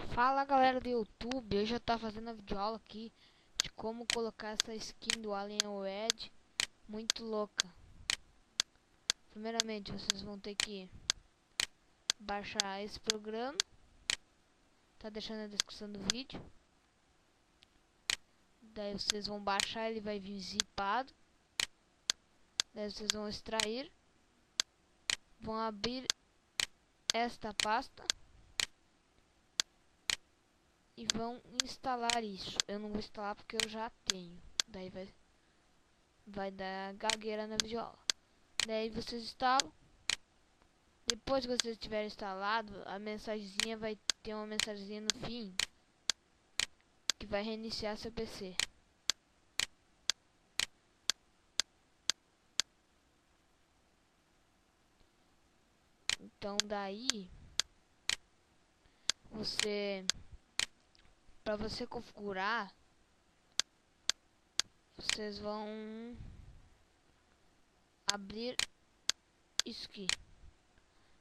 Fala galera do YouTube, eu já tá fazendo a videoaula aqui de como colocar essa skin do Alienware, muito louca. Primeiramente vocês vão ter que baixar esse programa, tá deixando na descrição do vídeo. Daí vocês vão baixar, ele vai vir zipado. Daí vocês vão extrair, vão abrir esta pasta e vão instalar isso. Eu não vou instalar porque eu já tenho. Daí vai dar gagueira na videoaula. Daí vocês instalam. Depois que vocês tiverem instalado, a mensagenzinha vai ter uma mensagenzinha no fim que vai reiniciar seu PC. Então daí para você configurar, vocês vão abrir isso aqui.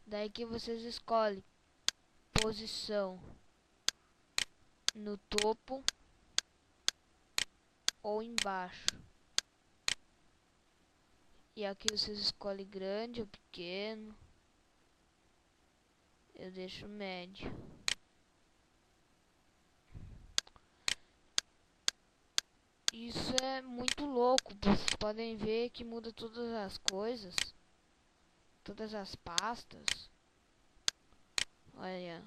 Daí que vocês escolhem posição no topo ou embaixo. E aqui vocês escolhem grande ou pequeno. Eu deixo médio. Isso é muito louco. Vocês podem ver que muda todas as coisas. Todas as pastas. Olha.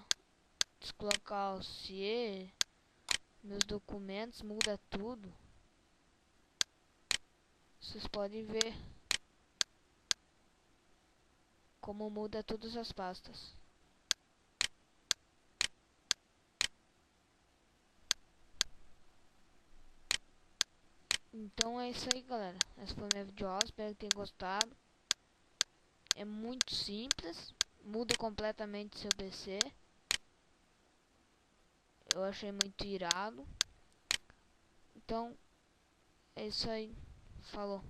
Se colocar o CIE, meus documentos, muda tudo. Vocês podem ver como muda todas as pastas. Então é isso aí, galera. Essa foi minha videoaula, espero que tenham gostado. É muito simples, muda completamente seu PC. Eu achei muito irado. Então é isso aí. Falou.